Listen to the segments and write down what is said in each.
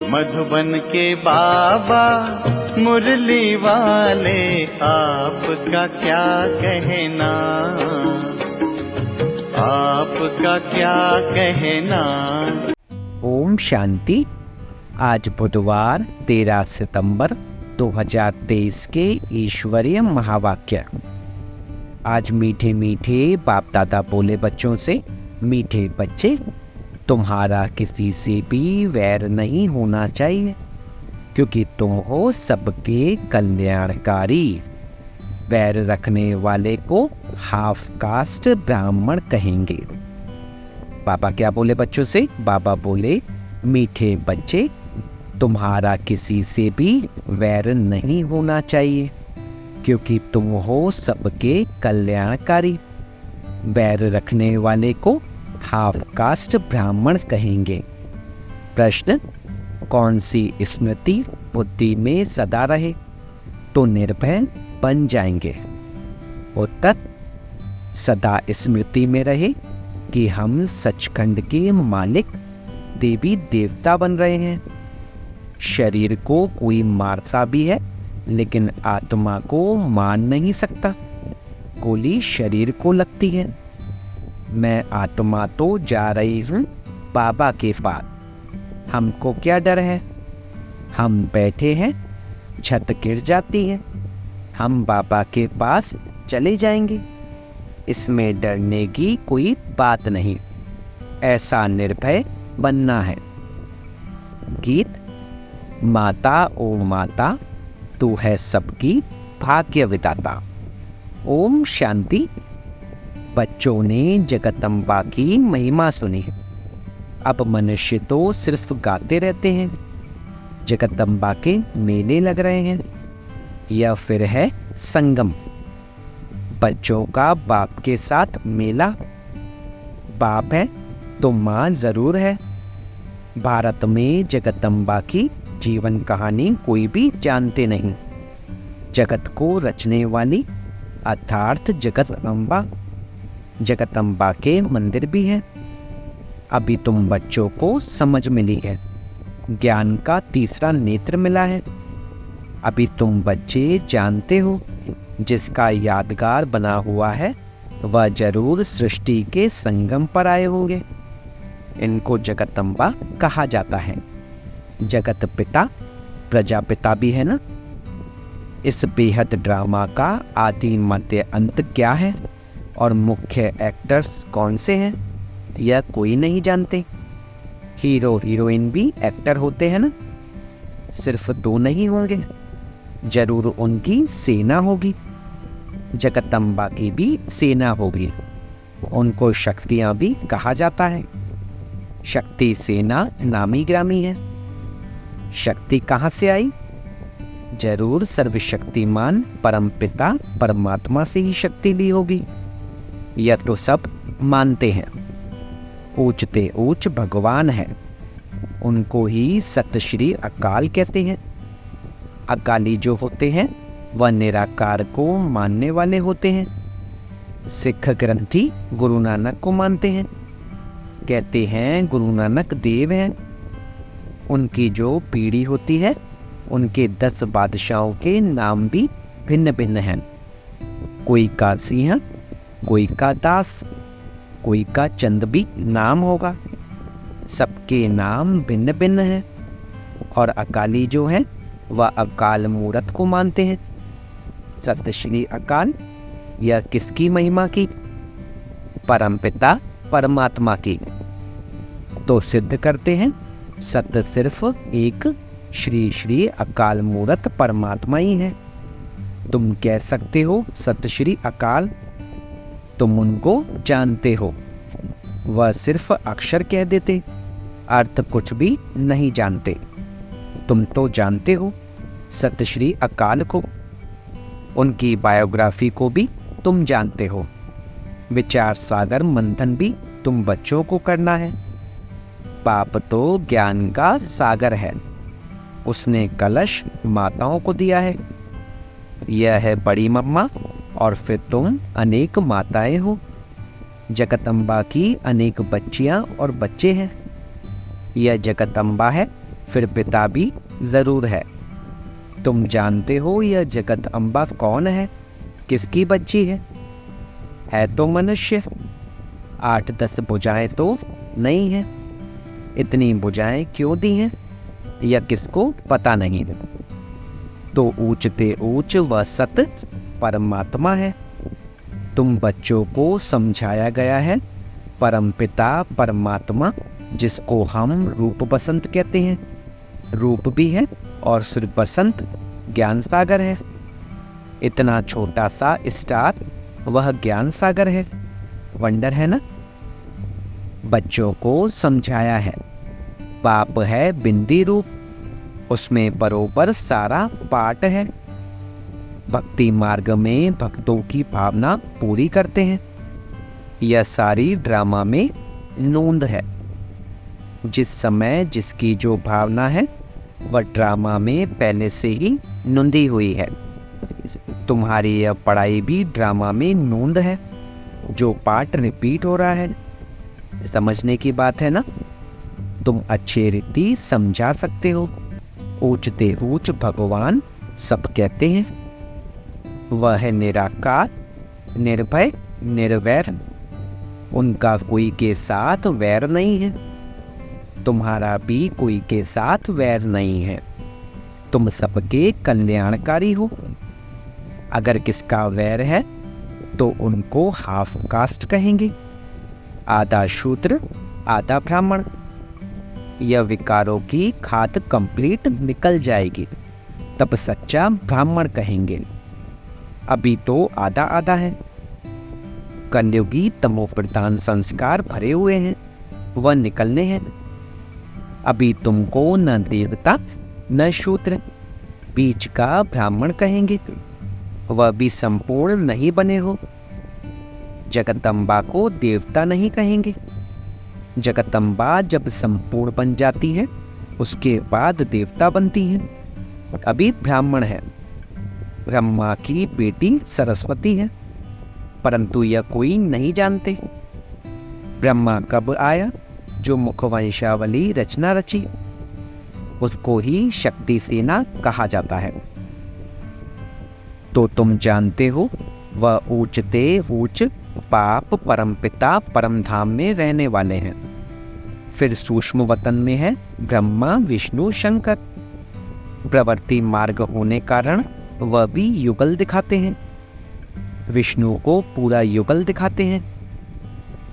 मधुबन के बाबा मुरली वाले, आपका क्या कहना, आपका क्या कहना। ओम शांति। आज बुधवार 13 सितंबर 2023 के ईश्वरीय महावाक्य। आज मीठे मीठे बाप दादा बोले बच्चों से, मीठे बच्चे, तुम्हारा किसी से भी वैर नहीं होना चाहिए, क्योंकि तुम हो सबके कल्याणकारी। वैर रखने वाले को हाफ कास्ट ब्राह्मण कहेंगे। बाबा क्या बोले बच्चों से? बाबा बोले, मीठे बच्चे, तुम्हारा किसी से भी वैर नहीं होना चाहिए, क्योंकि तुम हो सबके कल्याणकारी। वैर रखने वाले को हाफ कास्ट ब्राह्मण कहेंगे। प्रश्न, कौन सी स्मृति बुद्धि में सदा रहे तो निर्भय बन जाएंगे? उत्तर, सदा स्मृति में रहे कि हम सचखंड के मालिक देवी देवता बन रहे हैं। शरीर को कोई मारता भी है, लेकिन आत्मा को मार नहीं सकता। गोली शरीर को लगती है। मैं आत्मा तो जा रही हूँ बाबा के पास, हमको क्या डर है? हम बैठे हैं, छत गिर जाती है, हम बाबा के पास चले जाएंगे। इसमें डरने की कोई बात नहीं, ऐसा निर्भय बनना है। गीत। माता ओ माता, तू है सबकी भाग्य विधाता। ओम शांति। बच्चों ने जगदम्बा की महिमा सुनी। अब मनुष्य तो सिर्फ गाते रहते हैं। जगदम्बा के मेले लग रहे हैं। यह फिर है संगम। बच्चों का बाप के साथ मेला। बाप है तो माँ जरूर है। भारत में जगदम्बा की जीवन कहानी कोई भी जानते नहीं। जगत को रचने वाली अर्थात जगदम्बा। जगदम्बा के मंदिर भी हैं। अभी तुम बच्चों को समझ मिली है, ज्ञान का तीसरा नेत्र मिला है। अभी तुम बच्चे जानते हो, जिसका यादगार बना हुआ है वह जरूर सृष्टि के संगम पर आए होंगे। इनको जगदम्बा कहा जाता है। जगत पिता प्रजापिता भी है ना। इस बेहद ड्रामा का आदि मध्य अंत क्या है और मुख्य एक्टर्स कौन से हैं, यह कोई नहीं जानते। हीरो हीरोइन भी एक्टर होते हैं ना। सिर्फ दो नहीं होंगे, जरूर उनकी सेना होगी। जगदम्बा की भी सेना होगी। उनको शक्तियाँ भी कहा जाता है। शक्ति सेना नामी ग्रामी है। शक्ति कहाँ से आई? जरूर सर्वशक्तिमान परमपिता परमात्मा से ही शक्ति ली होगी। यह तो सब मानते हैं। ऊंचते ऊंच भगवान है, उनको ही सत श्री अकाल कहते हैं। अकाली जो होते हैं वह निराकार को मानने वाले होते हैं। सिख ग्रंथी गुरु नानक को मानते हैं, कहते हैं गुरु नानक देव हैं। उनकी जो पीढ़ी होती है, उनके 10 बादशाहों के नाम भी भिन्न भिन्न हैं। कोई का सिंह, कोई का दास, कोई का चंद भी नाम होगा। सबके नाम भिन्न भिन्न हैं। और अकाली जो है वह अकाल मूरत को मानते हैं। सत श्री अकाल, यह किसकी महिमा की? परमपिता परमात्मा की। तो सिद्ध करते हैं सत्य सिर्फ एक श्री श्री अकाल मूरत परमात्मा ही है। तुम कह सकते हो सत्य श्री अकाल, तुम उनको जानते हो। वह सिर्फ अक्षर कह देते, अर्थ कुछ भी नहीं जानते। तुम तो जानते हो सत्य श्री अकाल को, उनकी बायोग्राफी को भी तुम जानते हो। विचार सागर मंथन भी तुम बच्चों को करना है। बाप तो ज्ञान का सागर है, उसने कलश माताओं को दिया है। यह है बड़ी मम्मा और फिर तुम अनेक माताएं हो। जगदम्बा की अनेक बच्चियां और बच्चे हैं। यह जगदम्बा है, फिर पिता भी जरूर है। तुम जानते हो यह जगत अम्बा कौन है, किसकी बच्ची है तो मनुष्य। 8-10 भुजाएं तो नहीं है। इतनी भुजाएं क्यों दी हैं यह किसको पता नहीं। तो ऊंचते ऊंच वह सत परमात्मा है। तुम बच्चों को समझाया गया है परमपिता परमात्मा, जिसको हम रूप बसंत कहते हैं। रूप भी है और सिर्फ बसंत ज्ञान सागर है। इतना छोटा सा स्टार वह ज्ञान सागर है। वंडर है ना। बच्चों को समझाया है बाप है बिंदी रूप, उसमें बरोबर सारा पाठ है। भक्ति मार्ग में भक्तों की भावना पूरी करते हैं। यह सारी ड्रामा में नोंद है। जिस समय जिसकी जो भावना है वह ड्रामा में पहले से ही नोंदी हुई है। तुम्हारी यह पढ़ाई भी ड्रामा में नोंद है। जो पाठ रिपीट हो रहा है, समझने की बात है ना। तुम अच्छे रीति समझा सकते हो। ऊंचते ऊंच भगवान सब कहते हैं। वह है निराकार, निर्भय, निर्वैर। उनका कोई के साथ वैर नहीं है। तुम्हारा भी कोई के साथ वैर नहीं है। तुम सबके कल्याणकारी हो। अगर किसका वैर है तो उनको हाफ कास्ट कहेंगे, आधा शूद्र आधा ब्राह्मण। यह विकारों की खाद कंप्लीट निकल जाएगी, तब सच्चा ब्राह्मण कहेंगे। अभी तो आधा आधा है। कलयुगी तमोप्रधान संस्कार भरे हुए हैं, वह निकलने हैं। अभी तुमको न देवता न शूद्र, बीच का ब्राह्मण कहेंगे। वह भी संपूर्ण नहीं बने हो। जगदम्बा को देवता नहीं कहेंगे। जगदम्बा जब संपूर्ण बन जाती है उसके बाद देवता बनती है। अभी ब्राह्मण है। ब्रह्मा की बेटी सरस्वती है, परंतु यह कोई नहीं जानते। ब्रह्मा कब आया? जो मुखवंशावली रचना रची, उसको ही शक्ति सेना कहा जाता है। तो तुम जानते हो वह ऊंचते ऊंच पाप परमपिता परम धाम में रहने वाले हैं। फिर सूक्ष्म वतन में है ब्रह्मा विष्णु शंकर। प्रवृत्ति मार्ग होने कारण वह भी युगल दिखाते हैं। विष्णु को पूरा युगल दिखाते हैं।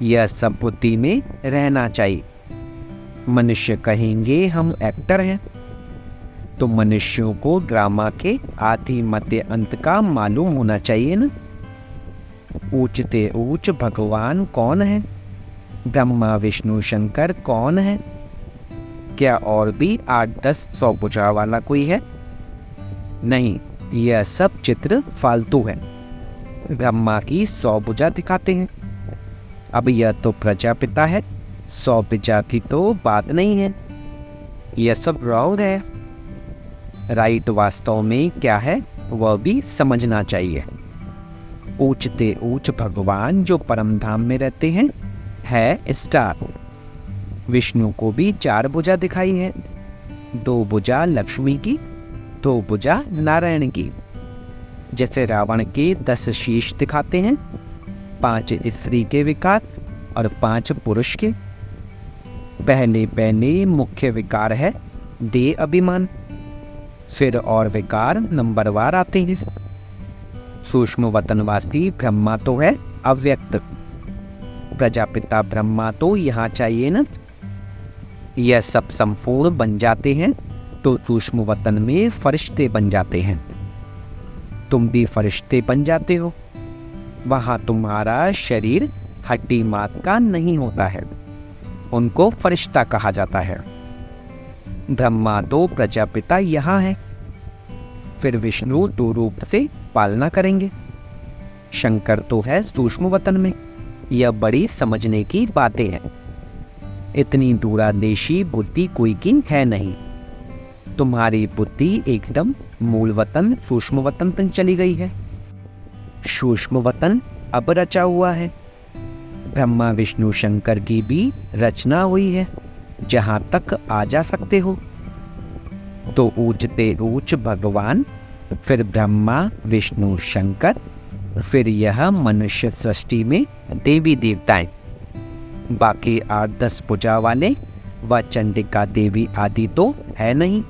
यह सब बुद्धि में रहना चाहिए। मनुष्य कहेंगे हम एक्टर हैं, तो मनुष्यों को ड्रामा के आदि मध्य अंत का मालूम होना चाहिए ना। ऊंचते ऊंच भगवान कौन है? ब्रह्मा विष्णु शंकर कौन है? क्या और भी 8-10 भुजा वाला कोई है? नहीं, यह सब चित्र फालतू है। ब्रह्मा की 100 भुजा दिखाते हैं। अब यह तो प्रजापिता है, 100 भुजा की तो बात नहीं है। यह सब रॉन्ग है। राइट वास्तव में क्या है वह भी समझना चाहिए। ऊंचते ऊंच भगवान जो परम धाम में रहते हैं है स्टार। विष्णु को भी 4 भुजा दिखाई है, 2 भुजा लक्ष्मी की, 2 भुजा नारायण की। जैसे रावण के 10 शीश दिखाते हैं, 5 स्त्री के विकार और 5 पुरुष के। पहले मुख्य विकार है देह अभिमान, फिर और विकार नंबरवार आते हैं। सूक्ष्म वतनवासी ब्रह्मा तो है अव्यक्त, प्रजापिता ब्रह्मा तो यहाँ चाहिए ना। यह सब संपूर्ण बन जाते हैं तो सूक्ष्म वतन में फरिश्ते बन जाते हैं। तुम भी फरिश्ते बन जाते हो। वहाँ तुम्हारा शरीर हड्डी मांस का नहीं होता है, उनको फरिश्ता कहा जाता है। ब्रह्मा तो प्रजापिता यहाँ है, फिर विष्णु 2 रूप से पालना करेंगे। शंकर तो है सूक्ष्म वतन में। यह बड़ी समझने की बातें हैं। इतनी दूरादेशी बुद्धि कोई की है नहीं। तुम्हारी बुद्धि एकदम मूल वतन सूक्ष्म वतन पर चली गई है। सूक्ष्म वतन अब रचा हुआ है। ब्रह्मा विष्णु शंकर की भी रचना हुई है। जहाँ तक आ जा सकते हो तो ऊंचते ऊंच भगवान, फिर ब्रह्मा विष्णु शंकर, फिर यह मनुष्य सृष्टि में देवी देवताएं, बाकी 8-10 भुजा वाले व चंडिका देवी आदि तो है नहीं।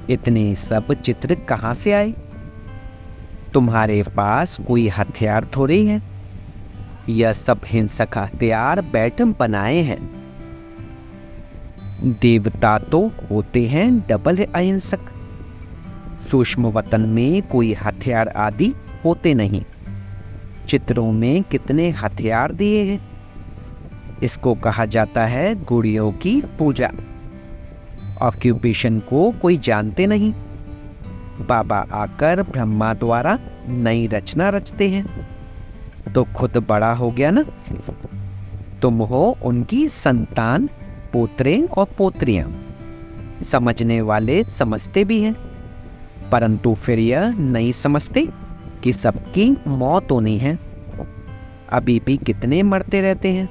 इतने सब चित्र कहाँ से आए? तुम्हारे पास कोई हथियार थोड़ी है। यह सब हिंसक हथियार बैठम बनाए हैं। देवता तो होते हैं डबल अहिंसक। सूक्ष्म वतन में कोई हथियार आदि होते नहीं। चित्रों में कितने हथियार दिए हैं। इसको कहा जाता है गुड़ियों की पूजा। ऑक्यूपेशन को कोई जानते नहीं। बाबा आकर ब्रह्मा द्वारा नई रचना रचते हैं तो खुद बड़ा हो गया ना। तुम हो उनकी संतान, पोत्रे और पोत्रियां। समझने वाले समझते भी हैं, परंतु फिर यह नहीं समझते कि सबकी मौत होनी है। अभी भी कितने मरते रहते हैं।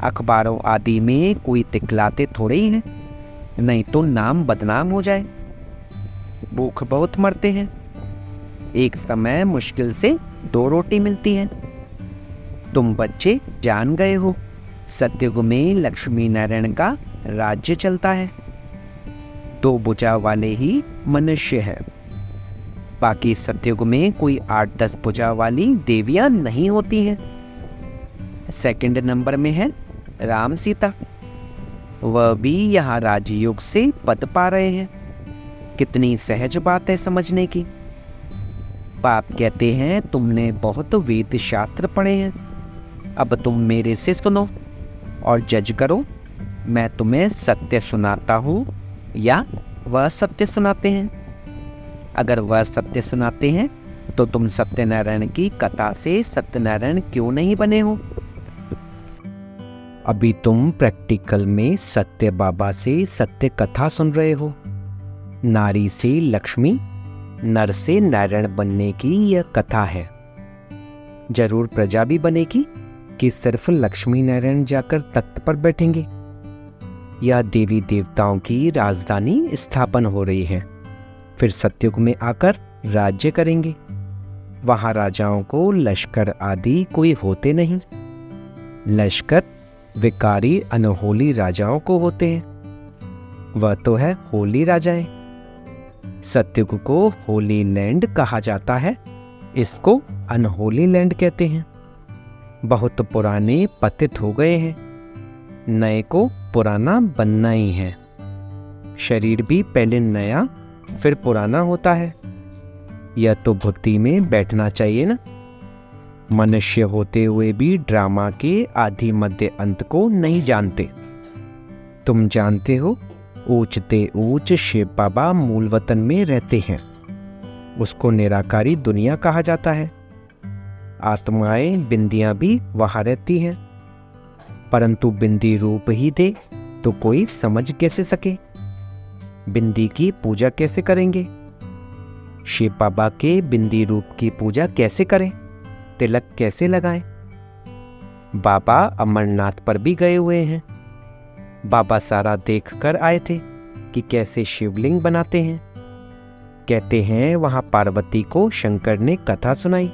अखबारों आदि में कोई तिकलाते थोड़े ही हैं, नहीं तो नाम बदनाम हो जाए। भूख बहुत मरते हैं। एक समय मुश्किल से 2 रोटी मिलती है। तुम बच्चे जान गए हो, सतयुग में लक्ष्मी नारायण का राज्य चलता है। 2 भुजा वाले ही मनुष्य है। बाकी सतयुग में कोई 8-10 भुजा वाली देवियां नहीं होती हैं। सेकंड नंबर में है राम सीता। वह भी यहाँ राजयोग से पद पा रहे हैं। कितनी सहज बात है समझने की। बाप कहते हैं तुमने बहुत वेद शास्त्र पढ़े हैं, अब तुम मेरे से सुनो और जज करो, मैं तुम्हें सत्य सुनाता हूँ या वह सत्य सुनाते हैं। अगर वह सत्य सुनाते हैं तो तुम सत्यनारायण की कथा से सत्यनारायण क्यों नहीं बने हो? अभी तुम प्रैक्टिकल में सत्य बाबा से सत्य कथा सुन रहे हो। नारी से लक्ष्मी, नर से नारायण बनने की यह कथा है। जरूर प्रजा भी बनेगी कि सिर्फ लक्ष्मी नारायण जाकर तख्त पर बैठेंगे। यह देवी देवताओं की राजधानी स्थापन हो रही है। फिर सतयुग में आकर राज्य करेंगे। वहां राजाओं को लश्कर आदि कोई होते नहीं। लश्कर विकारी अनहोली राजाओं को होते हैं। वह तो है होली राजाएं। सतयुग को होली लैंड कहा जाता है, इसको अनहोली लैंड कहते हैं। बहुत पुराने पतित हो गए हैं, नए को पुराना बनना ही है। शरीर भी पहले नया फिर पुराना होता है। यह तो बुद्धि में बैठना चाहिए ना। मनुष्य होते हुए भी ड्रामा के आदि मध्य अंत को नहीं जानते। तुम जानते हो ऊंचते ऊंच शिव बाबा मूल वतन में रहते हैं। उसको निराकारी दुनिया कहा जाता है। आत्माएं बिंदियां भी वहां रहती हैं, परंतु बिंदी रूप ही दे तो कोई समझ कैसे सके। बिंदी की पूजा कैसे करेंगे? शिव बाबा के बिंदी रूप की पूजा कैसे करें? तिलक कैसे लगाएं? बाबा अमरनाथ पर भी गए हुए हैं। बाबा सारा देख कर आए थे कि कैसे शिवलिंग बनाते हैं। कहते हैं वहां पार्वती को शंकर ने कथा सुनाई।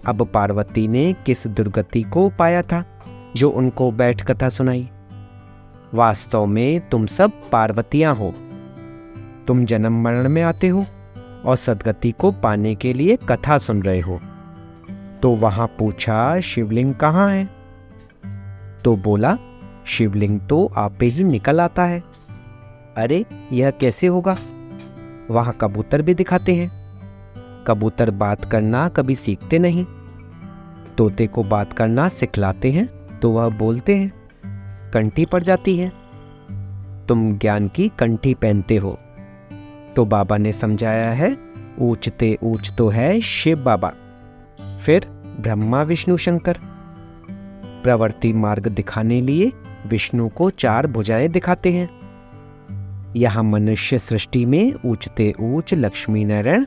अब पार्वती ने किस दुर्गति को पाया था जो उनको बैठ कथा सुनाई? वास्तव में तुम सब पार्वतियां हो। तुम जन्म मरण में आते हो और सदगति को पाने के लिए कथा सुन रहे हो। तो वहां पूछा शिवलिंग कहाँ है? तो बोला शिवलिंग तो आपे ही निकल आता है। अरे यह कैसे होगा? वहां कबूतर भी दिखाते हैं। कबूतर बात करना कभी सीखते नहीं। तोते को बात करना सिखलाते हैं तो वह बोलते हैं, कंठी पड़ जाती है। तुम ज्ञान की कंठी पहनते हो। तो बाबा ने समझाया है ऊंचते ऊंच तो है शिव बाबा, फिर ब्रह्मा विष्णु शंकर। प्रवृत्ति मार्ग दिखाने लिए विष्णु को 4 भुजाएं दिखाते हैं। यहां मनुष्य सृष्टि में ऊंचते ऊंच लक्ष्मी नारायण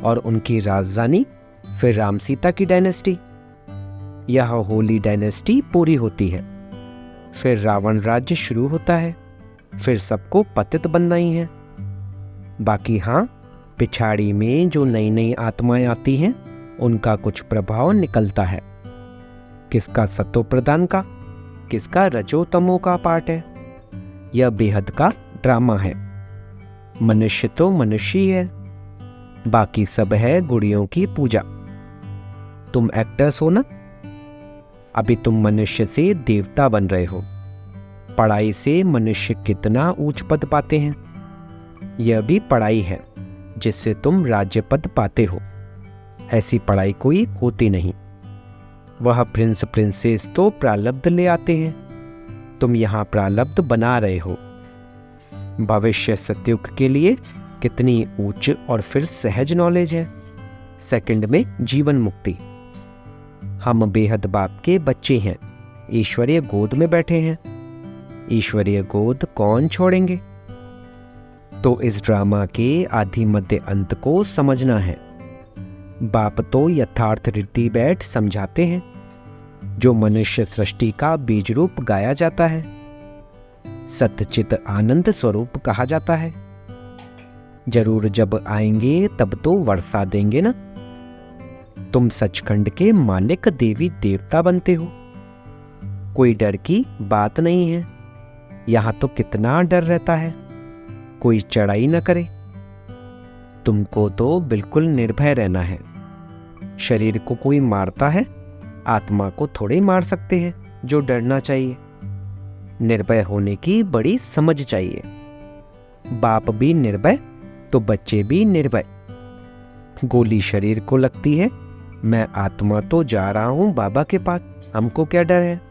और उनकी राजधानी, फिर राम सीता की डायनेस्टी। यह होली डायनेस्टी पूरी होती है। फिर रावण राज्य शुरू होता है। फिर सबको पतित बनना ही है। बाकी हाँ, पिछाड़ी में जो नई नई आत्माएं आती हैं उनका कुछ प्रभाव निकलता है। किसका सत्व प्रधान का, किसका रजो तमो का पार्ट है। यह बेहद का ड्रामा है। मनुष्य तो मनुष्य ही है, बाकी सब है गुड़ियों की पूजा। तुम एक्टर्स हो ना, अभी तुम मनुष्य से देवता बन रहे हो। पढ़ाई से मनुष्य कितना ऊंच पद पाते हैं, यह भी पढ़ाई है जिससे तुम राज्य पद पाते हो। ऐसी पढ़ाई कोई होती नहीं। वह प्रिंस प्रिंसेस तो प्रारब्ध ले आते हैं, तुम यहाँ प्रारब्ध बना रहे हो। भविष्य सतयुग के लिए कितनी उच्च और फिर सहज नॉलेज है। सेकंड में जीवन मुक्ति। हम बेहद बाप के बच्चे हैं, ईश्वरीय गोद में बैठे हैं। ईश्वरीय गोद कौन छोड़ेंगे। तो इस ड्रामा के आदि मध्य अंत को समझना है। बाप तो यथार्थ रीति बैठ समझाते हैं, जो मनुष्य सृष्टि का बीज रूप गाया जाता है, सत्यचित आनंद स्वरूप कहा जाता है। जरूर जब आएंगे तब तो वर्षा देंगे ना। तुम सचखंड के मालिक देवी देवता बनते हो, कोई डर की बात नहीं है। यहां तो कितना डर रहता है, कोई चढ़ाई न करे। तुमको तो बिल्कुल निर्भय रहना है। शरीर को कोई मारता है, आत्मा को थोड़े मार सकते हैं जो डरना चाहिए। निर्भय होने की बड़ी समझ चाहिए। बाप भी निर्भय तो बच्चे भी निर्भय। गोली शरीर को लगती है, मैं आत्मा तो जा रहा हूं बाबा के पास, हमको क्या डर है।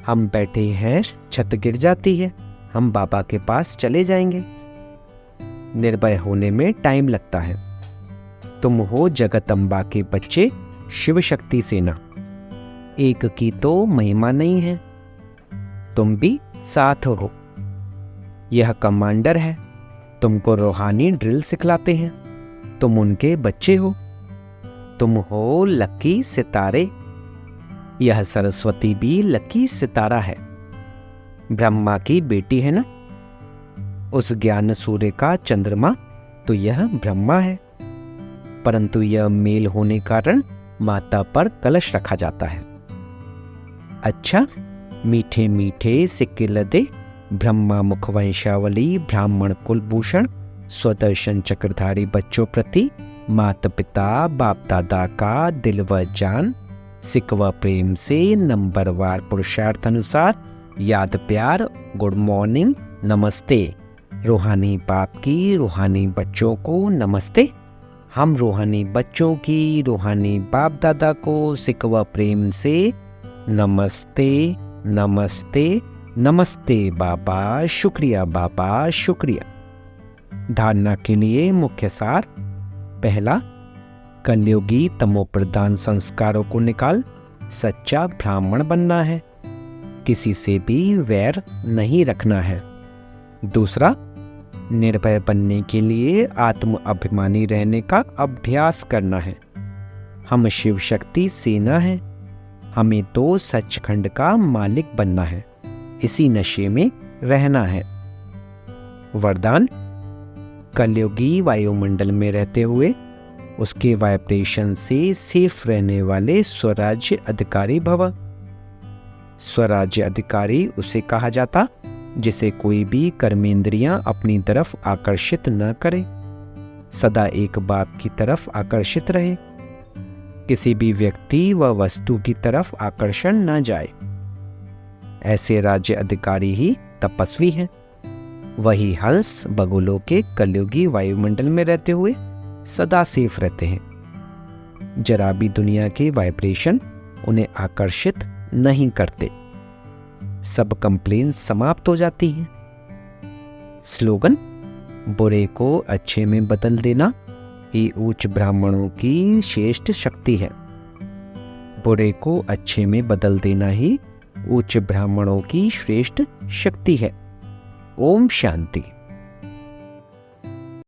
हम बैठे हैं, छत गिर जाती है, हम बाबा के पास चले जाएंगे। निर्भय होने में टाइम लगता है। तुम हो जगदम्बा के बच्चे, शिव शक्ति सेना। एक की तो महिमा नहीं है, तुम भी साथ हो। यह कमांडर है, तुमको रूहानी ड्रिल सिखलाते हैं, तुम उनके बच्चे हो। तुम हो लकी सितारे, यह सरस्वती भी लकी सितारा है। ब्रह्मा की बेटी है ना, उस ज्ञान सूर्य का चंद्रमा तो यह ब्रह्मा है। परंतु यह मेल होने कारण माता पर कलश रखा जाता है। अच्छा, मीठे मीठे सिक्के लदे ब्रह्मा मुख वंशावली ब्राह्मण कुलभूषण स्वदर्शन चक्रधारी बच्चों प्रति माता पिता बाप दादा का दिल व जान सिकवा प्रेम से नंबरवार पुरुषार्थ अनुसार याद प्यार गुड मॉर्निंग नमस्ते। रूहानी बाप की रूहानी बच्चों को नमस्ते। हम रूहानी बच्चों की रूहानी बाप दादा को सिकवा प्रेम से नमस्ते नमस्ते नमस्ते बाबा, शुक्रिया बाबा, शुक्रिया। धारणा के लिए मुख्य सार। पहला, कलयुगी तमोप्रधान संस्कारों को निकाल सच्चा ब्राह्मण बनना है, किसी से भी वैर नहीं रखना है। दूसरा, निर्भय बनने के लिए आत्म अभिमानी रहने का अभ्यास करना है। हम शिव शक्ति सेना है, हमें तो सचखंड का मालिक बनना है, इसी नशे में रहना है। वरदान, कलयुगी वायुमंडल में रहते हुए उसके वाइब्रेशन से सेफ रहने वाले स्वराज्य अधिकारी भव। स्वराज्य अधिकारी उसे कहा जाता जिसे कोई भी कर्मेंद्रियां अपनी तरफ आकर्षित न करे, सदा एक बाप की तरफ आकर्षित रहे, किसी भी व्यक्ति व वस्तु की तरफ आकर्षण न जाए। ऐसे राज्य अधिकारी ही तपस्वी हैं। वही हंस बगुलों के कलयुगी वायुमंडल में रहते हुए सदा सेफ रहते हैं। जरा भी दुनिया के वाइब्रेशन उन्हें आकर्षित नहीं करते। सब कंप्लेन समाप्त हो जाती हैं। स्लोगन, बुरे को अच्छे में बदल देना ही उच्च ब्राह्मणों की श्रेष्ठ शक्ति है। बुरे को अच्छे में बदल देना ही उच्च ब्राह्मणों की श्रेष्ठ शक्ति है। ओम शांति।